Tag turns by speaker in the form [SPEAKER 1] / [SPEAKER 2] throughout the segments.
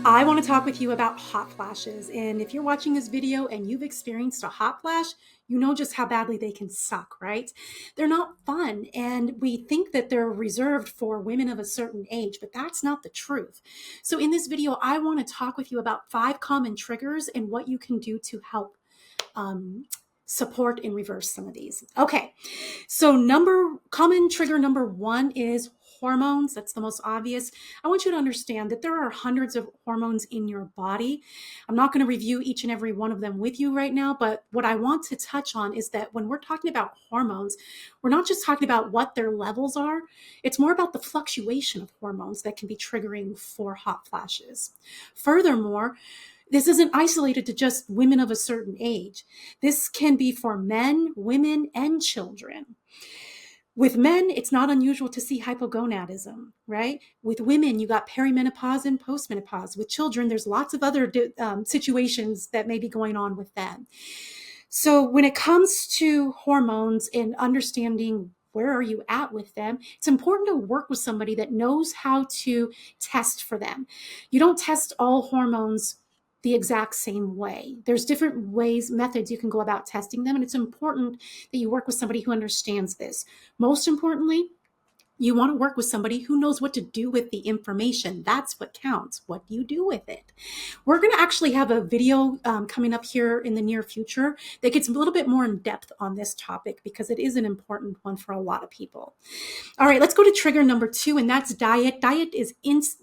[SPEAKER 1] I want to talk with you about hot flashes. And if you're watching this video and you've experienced a hot flash, you know just how badly they can suck, right? They're not fun. And we think that they're reserved for women of a certain age, but that's not the truth. So in this video, I want to talk with you about 5 common triggers and what you can do to help um, support and reverse some of these. Okay, so common trigger number 1 is hormones. That's the most obvious. I want you to understand that there are hundreds of hormones in your body. I'm not going to review each and every one of them with you right now, but what I want to touch on is that when we're talking about hormones, we're not just talking about what their levels are. It's more about the fluctuation of hormones that can be triggering for hot flashes. Furthermore, this isn't isolated to just women of a certain age. This can be for men, women, and children. With men, it's not unusual to see hypogonadism, right? With women, you got perimenopause and postmenopause. With children, there's lots of other situations that may be going on with them. So when it comes to hormones and understanding where are you at with them, it's important to work with somebody that knows how to test for them. You don't test all hormones the exact same way. There's different ways, methods you can go about testing them, and it's important that you work with somebody who understands this. Most importantly, you want to work with somebody who knows what to do with the information. That's what counts. What do you do with it? We're going to actually have a video coming up here in the near future that gets a little bit more in depth on this topic because it is an important one for a lot of people. All right, let's go to trigger number 2, and that's diet. Diet is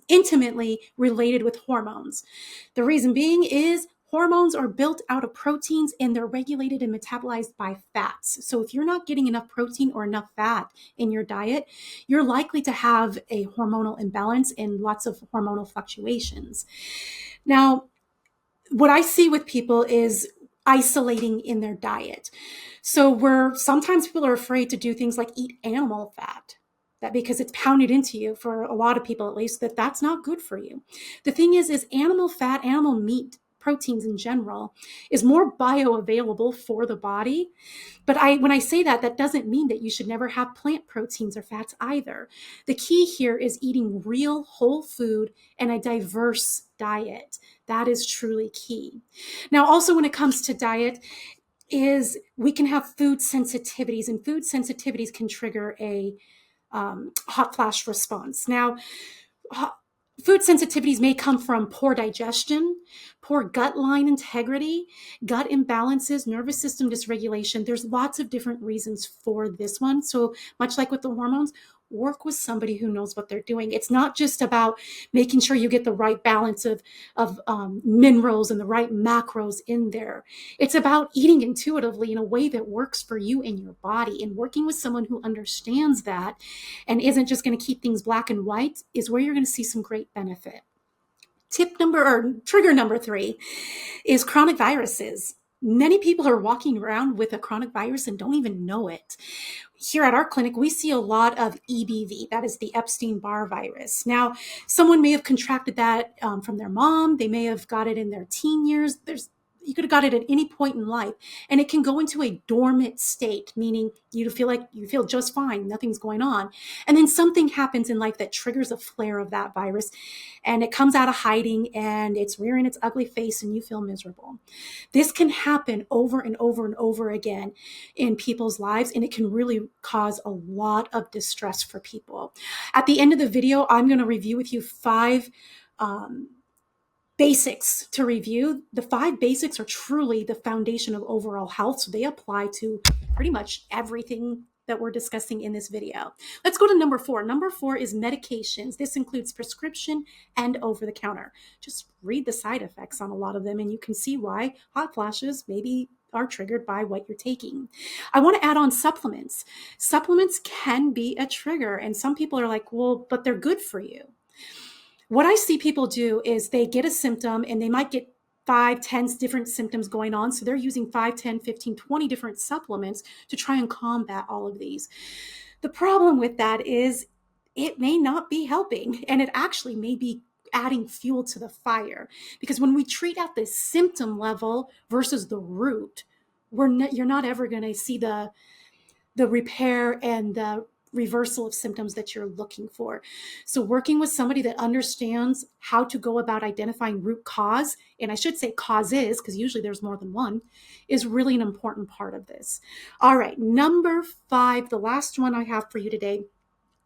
[SPEAKER 1] intimately related with hormones. The reason being is hormones are built out of proteins and they're regulated and metabolized by fats. So if you're not getting enough protein or enough fat in your diet, you're likely to have a hormonal imbalance and lots of hormonal fluctuations. Now, what I see with people is isolating in their diet. So sometimes people are afraid to do things like eat animal fat. That because it's pounded into you, for a lot of people at least, that's not good for you. The thing is animal fat, animal meat, proteins in general is more bioavailable for the body. But when I say that, that doesn't mean that you should never have plant proteins or fats either. The key here is eating real whole food and a diverse diet. That is truly key. Now, also when it comes to diet, is we can have food sensitivities, and food sensitivities can trigger a hot flash response. Now, food sensitivities may come from poor digestion, poor gut line integrity, gut imbalances, nervous system dysregulation. There's lots of different reasons for this one. So much like with the hormones, work with somebody who knows what they're doing. It's not just about making sure you get the right balance of minerals and the right macros in there. It's about eating intuitively in a way that works for you and your body, and working with someone who understands that and isn't just going to keep things black and white is where you're going to see some great benefit. Trigger number 3 is chronic viruses. Many people are walking around with a chronic virus and don't even know it. Here at our clinic, we see a lot of EBV, that is the Epstein-Barr virus. Now, someone may have contracted that from their mom. They may have got it in their teen years. You could have got it at any point in life, and it can go into a dormant state, meaning you feel just fine, nothing's going on. And then something happens in life that triggers a flare of that virus, and it comes out of hiding and it's rearing its ugly face and you feel miserable. This can happen over and over and over again in people's lives, and it can really cause a lot of distress for people. At the end of the video, I'm going to review with you 5 basics to review. The 5 basics are truly the foundation of overall health, so they apply to pretty much everything that we're discussing in this video. Let's go to number 4. Number 4 is medications. This includes prescription and over-the-counter. Just read the side effects on a lot of them, and you can see why hot flashes maybe are triggered by what you're taking. I want to add on supplements. Supplements can be a trigger, and some people are like, well, but they're good for you. What I see people do is they get a symptom and they might get 5, 10 different symptoms going on. So they're using 5, 10, 15, 20 different supplements to try and combat all of these. The problem with that is it may not be helping, and it actually may be adding fuel to the fire, because when we treat at the symptom level versus the root, you're not ever going to see the repair and the reversal of symptoms that you're looking for. So working with somebody that understands how to go about identifying root cause, and I should say causes, because usually there's more than one, is really an important part of this. All right, number 5, the last one I have for you today,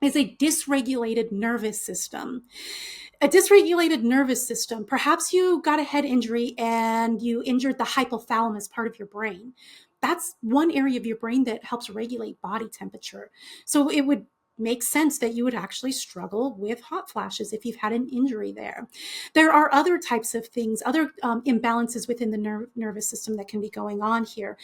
[SPEAKER 1] is a dysregulated nervous system. A dysregulated nervous system, perhaps you got a head injury and you injured the hypothalamus part of your brain. That's one area of your brain that helps regulate body temperature. So it would make sense that you would actually struggle with hot flashes if you've had an injury there. There are other types of things, other imbalances within the nervous system that can be going on here.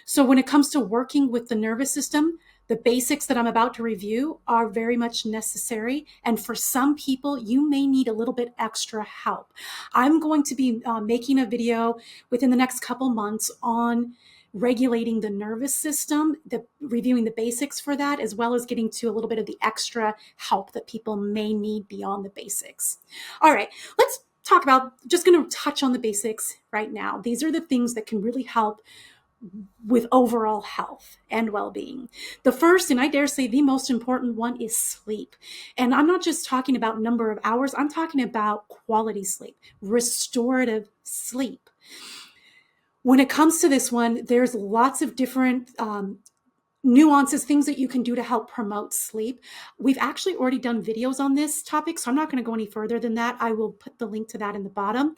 [SPEAKER 1] So when it comes to working with the nervous system, the basics that I'm about to review are very much necessary. And for some people, you may need a little bit extra help. I'm going to be making a video within the next couple months on regulating the nervous system, reviewing the basics for that, as well as getting to a little bit of the extra help that people may need beyond the basics. All right, let's talk about, just going to touch on the basics right now. These are the things that can really help with overall health and well-being. The first, and I dare say the most important one, is sleep. And I'm not just talking about number of hours, I'm talking about quality sleep, restorative sleep. When it comes to this one, there's lots of different nuances, things that you can do to help promote sleep. We've actually already done videos on this topic, so I'm not going to go any further than that. I will put the link to that in the bottom.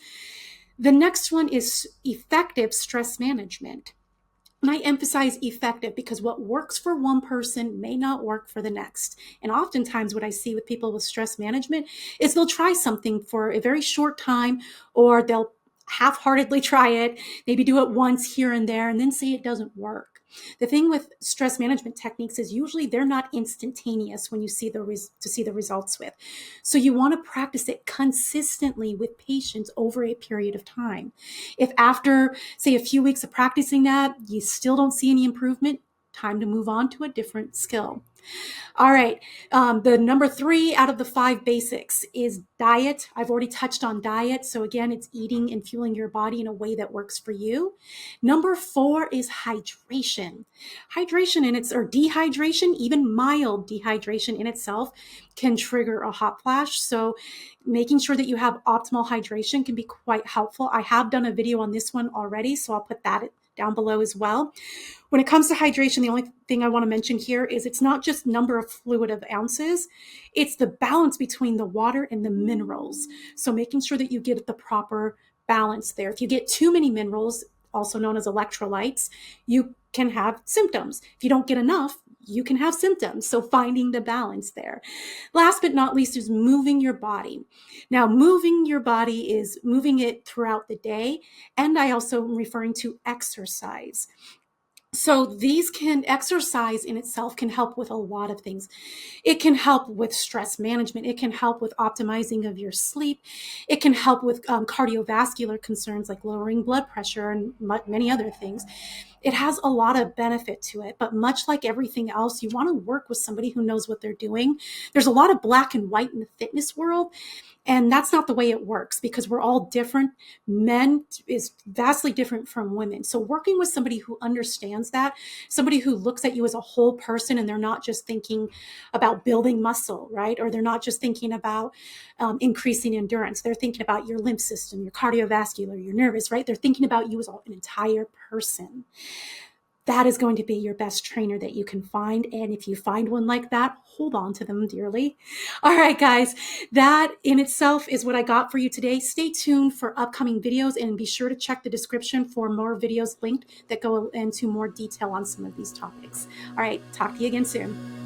[SPEAKER 1] The next one is effective stress management. And I emphasize effective because what works for one person may not work for the next. And oftentimes what I see with people with stress management is they'll try something for a very short time, or they'll half-heartedly try it, maybe do it once here and there, and then say it doesn't work. The thing with stress management techniques is usually they're not instantaneous when you see the results with. So you want to practice it consistently with patients over a period of time. If after, say, a few weeks of practicing that, you still don't see any improvement, time to move on to a different skill. All right, the number 3 out of the 5 basics is diet. I've already touched on diet. So again, it's eating and fueling your body in a way that works for you. Number 4 is hydration. Hydration or dehydration, even mild dehydration in itself can trigger a hot flash. So making sure that you have optimal hydration can be quite helpful. I have done a video on this one already, so I'll put that down below as well. When it comes to hydration, the only thing I want to mention here is it's not just number of fluid of ounces, it's the balance between the water and the minerals. So making sure that you get the proper balance there. If you get too many minerals, also known as electrolytes, you can have symptoms. If you don't get enough, you can have symptoms. So finding the balance there. Last but not least is moving your body. Now, moving your body is moving it throughout the day. And I also am referring to exercise. So exercise in itself can help with a lot of things. It can help with stress management. It can help with optimizing of your sleep. It can help with cardiovascular concerns like lowering blood pressure and many other things. It has a lot of benefit to it, but much like everything else, you want to work with somebody who knows what they're doing. There's a lot of black and white in the fitness world, and that's not the way it works because we're all different. Men is vastly different from women. So working with somebody who understands that, somebody who looks at you as a whole person and they're not just thinking about building muscle, right? Or they're not just thinking about increasing endurance. They're thinking about your lymph system, your cardiovascular, your nervous, right? They're thinking about you as an entire person. That is going to be your best trainer that you can find. And if you find one like that, hold on to them dearly. All right, guys, that in itself is what I got for you today. Stay tuned for upcoming videos and be sure to check the description for more videos linked that go into more detail on some of these topics. All right, talk to you again soon.